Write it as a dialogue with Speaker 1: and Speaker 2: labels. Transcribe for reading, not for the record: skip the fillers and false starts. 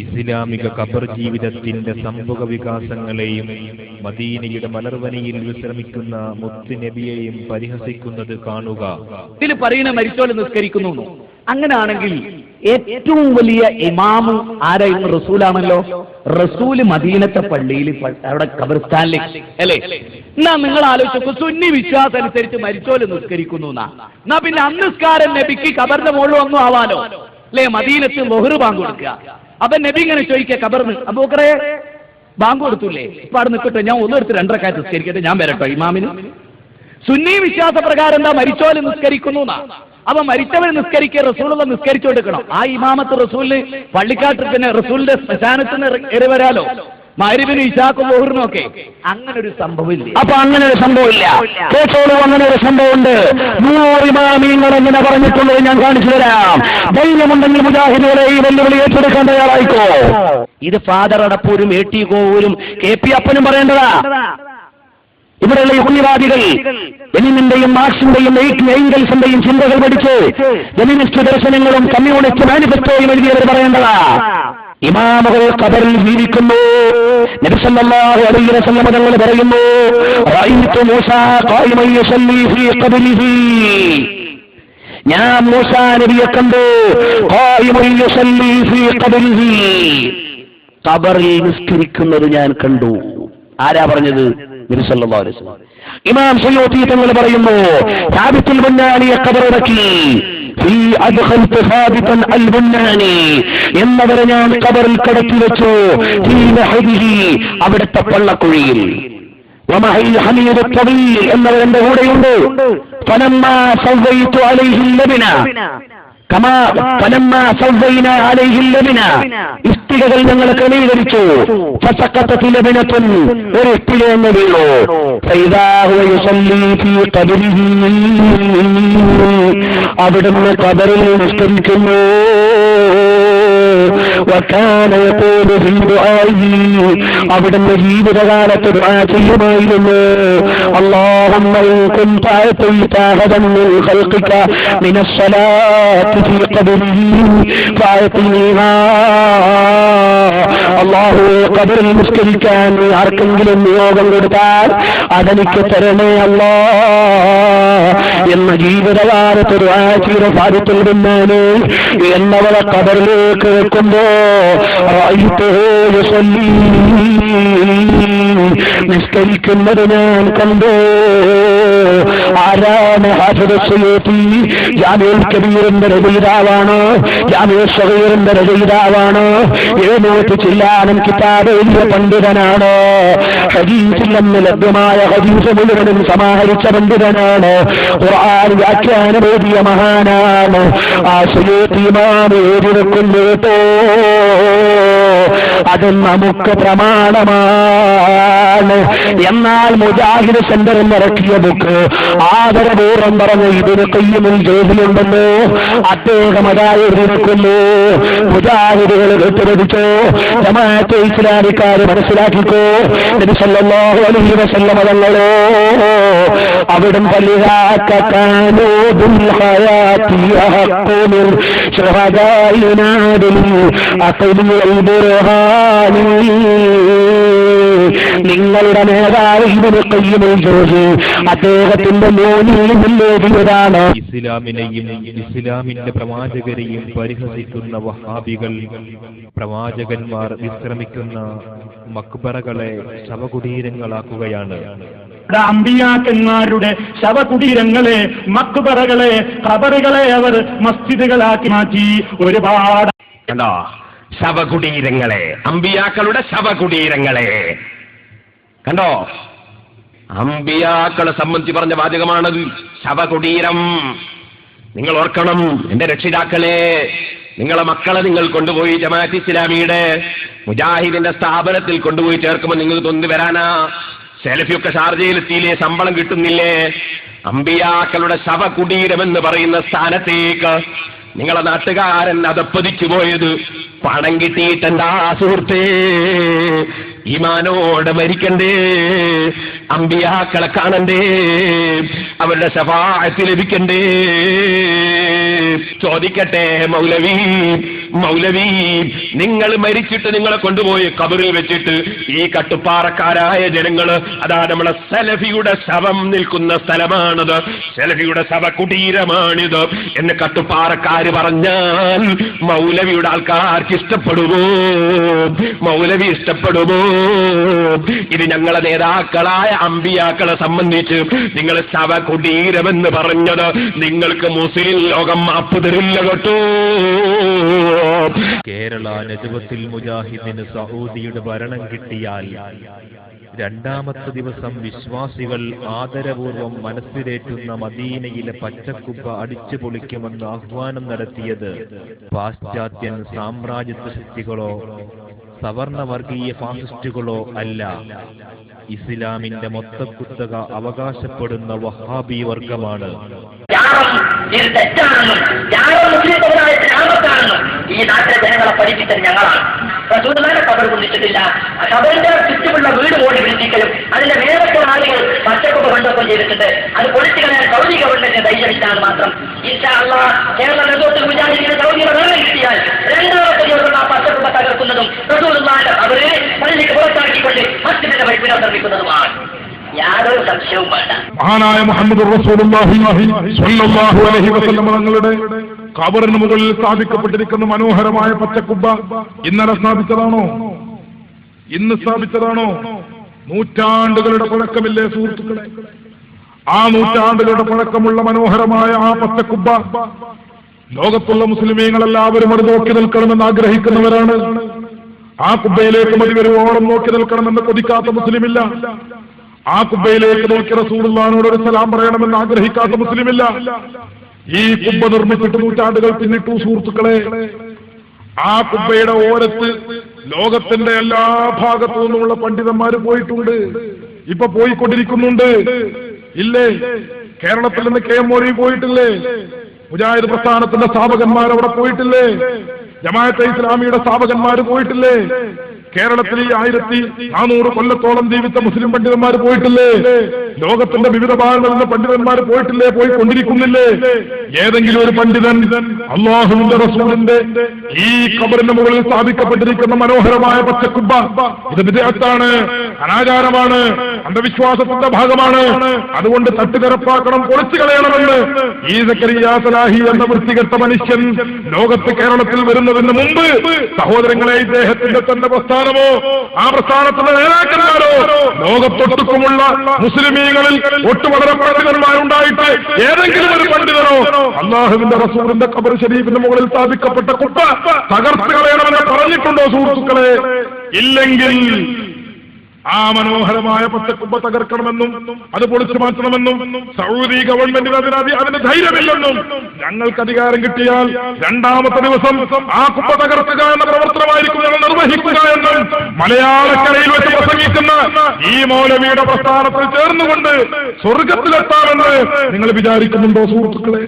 Speaker 1: ഇസ്ലാമിക ഖബർ ജീവിതത്തിന്റെ സംഭവ വികാസങ്ങളെയും മദീനയുടെ മലർവനിയിൽ വിശ്രമിക്കുന്ന മുത്ത് നബിയെയും പരിഹസിക്കുന്നത് കാണുക.
Speaker 2: ഇതിൽ പറയുന്ന മരിച്ചോലെ നിസ്കരിക്കുന്നു. അങ്ങനെയാണെങ്കിൽ ഏറ്റവും വലിയ ഇമാമ് ആരായിരുന്നു? റസൂലാണല്ലോ. റസൂല് മദീനത്തെ പള്ളിയിൽ അവിടെ ഖബർസ്ഥാനിലേക്ക് അല്ലേ? എന്നാ നിങ്ങൾ ആലോചിച്ചു, സുന്നി വിശ്വാസം അനുസരിച്ച് മരിച്ചോലെ നിസ്കരിക്കുന്നു എന്നാ പിന്നെ അന്നിസ്കാരം നബിക്ക് ഖബറിന്റെ മുകളിൽ ഒന്നും ആവാലോ അല്ലേ? മദീനത്ത് ളുഹ്ർ ബാങ്ക് കൊടുക്കുക. അപ്പൊ നബി ഇങ്ങനെ ചോദിക്കുക ഖബറിന്, അബൂബക്കറെ ബാങ്ക് കൊടുത്തൂല്ലേ, ഇപ്പൊ അവിടെ നിൽക്കട്ടെ, ഞാൻ ഒന്നെടുത്ത് 2 റക്അത്ത് നിസ്കരിക്കട്ടെ, ഞാൻ വരട്ടോ ഇമാമിന്. സുന്നി വിശ്വാസ പ്രകാരം എന്താ? മരിച്ചോലെ നിസ്കരിക്കുന്നു എന്നാ. അപ്പൊ മരിച്ചവർ നിസ്കരിക്കുക, റസൂലുള്ള നിസ്കരിച്ചു കൊടുക്കണം. ആ ഇമാമത്ത് റസൂലിന് പള്ളിക്കാട്ടിൽ തന്നെ റസൂലിന്റെ ശ്മശാനത്തിന് ഏറി വരാലോ, മഗ്‌രിബിനും ഇശാക്കും ളുഹ്റിനും ഒക്കെ. അങ്ങനെ ഒരു സംഭവമില്ല.
Speaker 3: അപ്പൊ അങ്ങനെ ഒരു സംഭവമില്ല. കേട്ടോളൂ, അങ്ങനെ ഒരു സംഭവമുണ്ട്. 100 ഇമാമിയങ്ങൾ എങ്ങനെ പറഞ്ഞിട്ടുള്ളത് ഞാൻ കാണിച്ചു തരാം. ധൈര്യമുണ്ടെങ്കിൽ മുജാഹിദുകളെ ഈ വെല്ലുവിളി ഏറ്റെടുക്കാൻ തയ്യാറായിക്കോ. ഇത് ഫാദർ അടപ്പൂരും AT കോവൂരും KP അപ്പനും പറയേണ്ടതാ. ഇവിടെയുള്ള യുക്തിവാദികൾ ലെനിന്റെയും മാർക്സിന്റെയും എംഗൽസിന്റെയും ചിന്തകൾ പഠിച്ച് ലെനിനിസ്റ്റ് ദർശനങ്ങളും കമ്മ്യൂണിസ്റ്റ് മാനിഫെസ്റ്റോയും എഴുതിയവർ പറയേണ്ടതാ. ഇമാമുകൾ ഖബറിൽ ജീവിക്കുന്നു. നബി സല്ലല്ലാഹു അലൈഹി വസല്ലം തങ്ങൾ പറയുന്നു, റഅയ്തു മൂസാ ഖായിമൻ യുസല്ലി ഫീ ഖബരിഹി, ഞാൻ മൂസാ നബിയെ കണ്ടു, ഖായിമൻ യുസല്ലി ഫീ ഖബരിഹി, ഖബറിൽ നിസ്കരിക്കുന്നത് ഞാൻ കണ്ടു. ആരാ പറഞ്ഞത്? നബി സല്ലല്ലാഹു അലൈഹി വസല്ലം. ഇമാം സയ്യൂത്തി തങ്ങൾ പറയുന്നു, സാബിത്തുൽ ബുന്നാനിയെ ഖബറിറക്കി, എന്നവരെ ഞാൻ ഖബറിൽ കടത്തി വെച്ചു, അവിടുത്തെ പള്ളക്കുഴിയിൽ. എന്നവരെന്റെ കൂടെയുണ്ട്. ഇഷ്ടികകൾ ഞങ്ങൾ ക്രമീകരിച്ചു. ഒരു ഇഷ്ടിക എന്ന് വീണു. അവിടുന്ന് ഖബറിൽ നിസ്കരിക്കുന്നു. അവിടുന്ന് ജീവിതകാലത്ത് ദുആ ചെയ്യുമായിരുന്നു, അല്ലാഹുമ്മ ഇൻ കുൻത അതൈത അഹദൻ മിൻ ഖൽഖിക മിന സ്വലാത്തി ഫീ ഖബരിഹി ഫഅതിനിഹാ. അല്ലാഹു ഖബറിൽ നിസ്കരിക്കാൻ ആർക്കെങ്കിലും നിയോഗം കൊടുത്താൽ അതെനിക്ക് തരണേ അല്ലാ എന്ന ജീവിതകാലത്ത് ദുആ ചെയ്ത സാബിത്തുൽ ബുന്നാനി എന്നവരെ ഖബറിലേക്ക് വെക്കുമ്പോ നിസ്കരിക്കുന്നത് ഞാൻ കണ്ടു. ആരാണ്? ഹാഫിദ് സയ്യൂത്തി ജാമിഉൽ കബീറിന്റെ രചയിതാവാണ്, ജാമിഉൽ സഗീറിന്റെ രചയിതാവാണ്, 700 ചില്ലാനം കിതാബ് എഴുതിയ പണ്ഡിതനാണ്, ഹദീസിൽ നിന്ന് ലഭ്യമായ ഹദീസ് മുഴുവനും സമാഹരിച്ച പണ്ഡിതനാണ്, ഖുർആൻ വ്യാഖ്യാനം എഴുതിയ മഹാനാണ്. ആ സയ്യൂത്തി ഇമാം എഴുതി വെക്കുന്നു കേട്ടോ, അത് നമുക്ക് പ്രമാണമാണ്. എന്നാൽ മുജാഹിദ് സെന്ററിൽ ഇറക്കിയ ബുക്ക് ആദരപൂർവ്വം പറഞ്ഞ് ഇതിന് ഖയ്യിമുൽ ജൗസിലുണ്ടല്ലോ, അദ്ദേഹം അതായി എഴുതിയിരിക്കുന്നു. മുജാഹിദുകൾ കേട്ടുപഠിച്ചോ, ജമാഅത്തെ ഇസ്ലാമിക്കാർ മനസ്സിലാക്കിക്കോ. നബി സല്ലല്ലാഹു അലൈഹി വസല്ലം തങ്ങളോ അവിടും നിങ്ങളുടെ നേതാവ് ഇബ്നു ഖയ്യിമുൽ ജൗസി അദ്ദേഹത്തിന്റെ മോനിയിലെഴുതിയതാണ്.
Speaker 1: ഇസ്ലാമിനെയും ഇസ്ലാമിന്റെ പ്രവാചകരെയും പരിഹസിക്കുന്ന വഹാബികൾ പ്രവാചകന്മാർ വിശ്രമിക്കുന്ന മക്ബറകളെ ശവകുടീരങ്ങളാക്കുകയാണ്.
Speaker 3: അമ്പിയാക്കന്മാരുടെ ശവകുടീരങ്ങളെ, മക്ബറകളെ, ഖബറുകളെ അവർ മസ്ജിദുകളാക്കി മാറ്റി. ഒരുപാട്
Speaker 4: കണ്ടോ ശവകുടീരങ്ങളെ, അമ്പിയാക്കളുടെ ശവകുടീരങ്ങളെ കണ്ടോ. അമ്പിയാക്കളെ സംബന്ധിച്ച് പറഞ്ഞ വാചകമാണത്, ശവകുടീരം. നിങ്ങൾ ഓർക്കണം, എന്റെ രക്ഷിതാക്കളെ, നിങ്ങളെ മക്കളെ നിങ്ങൾ കൊണ്ടുപോയി ജമാഅത്ത് ഇസ്ലാമിയുടെ മുജാഹിദിന്റെ സ്ഥാപനത്തിൽ കൊണ്ടുപോയി ചേർക്കുമ്പോൾ നിങ്ങൾ തൊന്നു വരാനാ? സെലഫിയൊക്കെ ഷാർജയിലെത്തിയില്ലേ? ശമ്പളം കിട്ടുന്നില്ലേ? അമ്പിയാക്കളുടെ ശവകുടീരം എന്ന് പറയുന്ന സ്ഥാനത്തേക്ക് നിങ്ങളെ നാട്ടുകാരൻ അതപ്പതിച്ചു പോയത് പണം കിട്ടിയിട്ടെന്താ സുഹൃത്തേ? ഈമാനോടെ മരിക്കണ്ടേ, അമ്പിയാക്കളെ കാണണ്ടേ, അവരുടെ ശഫാഅത്ത് ലഭിക്കണ്ടേ. ചോദിക്കട്ടെ മൗലവി, നിങ്ങൾ മരിച്ചിട്ട് നിങ്ങളെ കൊണ്ടുപോയി ഖബറിൽ വെച്ചിട്ട് ഈ കട്ടുപ്പാറക്കാരായ ജനങ്ങള്, അതാ നമ്മളെ സലഫിയുടെ ശവം നിൽക്കുന്ന സ്ഥലമാണത്, സലഫിയുടെ ശവകുടീരമാണിത് എന്ന് കട്ടുപ്പാറക്കാര് പറഞ്ഞാൽ മൗലവിയുടെ ആൾക്കാർക്ക് ഇഷ്ടപ്പെടുമോ? മൗലവി ഇഷ്ടപ്പെടുമോ? ഇത് ഞങ്ങളെ നേതാക്കളായ അമ്പിയാക്കളെ സംബന്ധിച്ച് നിങ്ങൾ ശവകുടീരമെന്ന് പറഞ്ഞത് നിങ്ങൾക്ക് മുസ്ലിം ലോകം മാപ്പ് തരില്ല കേട്ടോ.
Speaker 1: കേരള നജവത്തുൽ മുജാഹിദിന് സൗദിയുടെ ഭരണം കിട്ടിയാൽ രണ്ടാമത്തെ ദിവസം വിശ്വാസികൾ ആദരപൂർവം മനസ്സിലേറ്റുന്ന മദീനയിലെ പച്ചക്കുബ്ബ അടിച്ചു പൊളിക്കുമെന്ന് ആഹ്വാനം നടത്തിയത് പാശ്ചാത്യൻ സാമ്രാജ്യത്വ ശക്തികളോ സവർണവർഗീയ ഫാസിസ്റ്റുകളോ അല്ല, ഇസ്ലാമിന്റെ മൊത്തക്കുത്തക അവകാശപ്പെടുന്ന വഹാബി വർഗമാണ്.
Speaker 5: ഇത് തെറ്റാണെന്നും മുസ്ലിം സമുദായത്തിന് ആപത്താണെന്നും ഈ നാട്ടിലെ ജനങ്ങളെ പഠിപ്പിച്ചത് ഞങ്ങളാണ്. റസൂലുള്ളാഹിനെ ഖബർ കുന്നിച്ചിട്ടില്ല. ഖബറിന്റെ ചുറ്റുമുള്ള വീട് ഓടി വിളിപ്പിക്കലും അതിന്റെ മേലത്തെ ആളുകൾ പച്ചക്കൊക്കെ കൊണ്ടൊക്കെ ചെയ്തിട്ടുണ്ട്. അത് പൊളിച്ചു കളയാൻ സൗദി ഗവൺമെന്റിന് ധൈര്യമില്ലാന്ന് മാത്രം. ഇൻഷാ അല്ലാഹ് കേരള നജവത്തുൽ മുജാഹിദീന് സൗദിയുടെ ഭരണം കിട്ടിയാൽ രണ്ടാമത്തെ ദിവസം ആ പച്ചക്കൊക്കെ തകർക്കുന്നതും റസൂലുള്ളാഹിന്റെ ഖബറിനെ പള്ളിക്ക് പുറത്താക്കിക്കൊണ്ട് മസ്ജിദിന്റെ വൈപ്പിനെ നിർമ്മിക്കുന്നതുമാണ്. യാതൊരു സംശയവും വേണ്ട.
Speaker 6: മഹാനായ മുഹമ്മദ് റസൂലുള്ളാഹി സ്വല്ലല്ലാഹു അലൈഹി വസല്ലം തങ്ങളുടെ ഖബറിന് മുകളിൽ സ്ഥാപിക്കപ്പെട്ടിരിക്കുന്ന മനോഹരമായ പച്ചക്കുബ്ബ ഇന്നലെ സ്ഥാപിച്ചതാണോ? ഇന്ന് സ്ഥാപിച്ചതാണോ? നൂറ്റാണ്ടുകളുടെ പഴക്കമില്ലേ സുഹൃത്തുക്കളെ? ആ നൂറ്റാണ്ടുകളുടെ പഴക്കമുള്ള മനോഹരമായ ആ പച്ചക്കുബ്ബ ലോകത്തുള്ള മുസ്ലിമീങ്ങളെല്ലാവരും അത് നോക്കി നിൽക്കണമെന്ന് ആഗ്രഹിക്കുന്നവരാണ്. ആ കുബ്ബയിലേക്ക് മതിവരുവോളം നോക്കി നിൽക്കണമെന്ന് കൊതിക്കാത്ത മുസ്ലിമില്ല. ആ കുബ്ബയിലേക്ക് നോക്കി റസൂലുള്ളാഹിനോട് ഒരു സലാം പറയണമെന്ന് ആഗ്രഹിക്കാത്ത മുസ്ലിമില്ല. ഈ കുബ്ബ നിർമ്മിച്ചിട്ട് നൂറ്റാണ്ടുകൾ പിന്നിട്ടു സുഹൃത്തുക്കളെ. ആ കുബ്ബയുടെ ഓരത്ത് ലോകത്തിന്റെ എല്ലാ ഭാഗത്തു നിന്നുമുള്ള പണ്ഡിതന്മാര് പോയിട്ടുണ്ട്, ഇപ്പൊ പോയിക്കൊണ്ടിരിക്കുന്നുണ്ട്. ഇല്ലേ? കേരളത്തിൽ നിന്ന് കെ എം മൗലവി പോയിട്ടില്ലേ? മുജാഹിദ് പ്രസ്ഥാനത്തിന്റെ സ്ഥാപകന്മാർ അവിടെ പോയിട്ടില്ലേ? ജമാഅത്തെ ഇസ്ലാമിയുടെ സ്ഥാപകന്മാര് പോയിട്ടില്ലേ? കേരളത്തിൽ 1400 കൊല്ലത്തോളം ജീവിച്ച മുസ്ലിം പണ്ഡിതന്മാർ പോയിട്ടില്ലേ? ലോകത്തിന്റെ വിവിധ ഭാഗങ്ങളിൽ നിന്ന് പണ്ഡിതന്മാർ പോയിട്ടില്ലേ? പോയിക്കൊണ്ടിരിക്കുന്നില്ലേ? ഏതെങ്കിലും ഒരു പണ്ഡിതൻ അല്ലാഹുവിന്റെ റസൂലിന്റെ ഈ ഖബറിന്റെ മുകളിൽ സ്ഥാപിക്കപ്പെട്ടിരിക്കുന്ന മനോഹരമായ പച്ചക്കുബ്ബ ഇത് വിദഅത്താണ്, അനാചാരമാണ്, അന്ധവിശ്വാസത്തിന്റെ ഭാഗമാണ്, അതുകൊണ്ട് തട്ടിതെറപ്പാക്കണം, പൊളിച്ചു കളയണമെന്ന് ഈ സക്കരിയ സലാഹി എന്ന വൃത്തികെട്ട മനുഷ്യൻ ലോകത്ത് കേരളത്തിൽ വരുന്നതിന് മുമ്പ് സഹോദരങ്ങളെ ഇദ്ദേഹത്തിന്റെ തന്നെ പ്രസ്ഥാനമോ ആ പ്രസ്ഥാനത്തിന്റെ നേതാക്കന്മാരോ ലോകത്തൊട്ടുക്കുമുള്ള മുസ്ലിമീങ്ങളിൽ ഒട്ടുവളരെ പണ്ഡിതന്മാരുണ്ടായിട്ട് ഏതെങ്കിലും ഒരു പണ്ഡിതനോ അല്ലാഹുവിന്റെ റസൂലിന്റെ ഖബർ ശരീഫിന്റെ മുകളിൽ സ്ഥാപിക്കപ്പെട്ട കുബ്ബ തകർത്ത് കളയണമെന്ന് പറഞ്ഞിട്ടുണ്ടോ സുഹൃത്തുക്കളെ? ഇല്ലെങ്കിൽ ആ മനോഹരമായ പച്ചക്കുബ്ബ തകർക്കണമെന്നും അത് പൊളിച്ചു മാറ്റണമെന്നും സൗദി ഗവൺമെന്റിന് അതിന് ധൈര്യമില്ലെന്നും ഞങ്ങൾക്ക് അധികാരം കിട്ടിയാൽ രണ്ടാമത്തെ ദിവസം ആ കുബ്ബ തകർക്കുക എന്ന പ്രവർത്തനമായിരിക്കും ഞങ്ങൾ നിർവഹിക്കുക എന്നും മലയാളക്കരയിൽ വെച്ച് പ്രസംഗിക്കുന്ന ഈ മൗലവിയുടെ പ്രസ്ഥാനത്തിൽ ചേർന്നുകൊണ്ട് സ്വർഗത്തിലെത്താമെന്ന് നിങ്ങൾ വിചാരിക്കുന്നുണ്ടോ സുഹൃത്തുക്കളെ?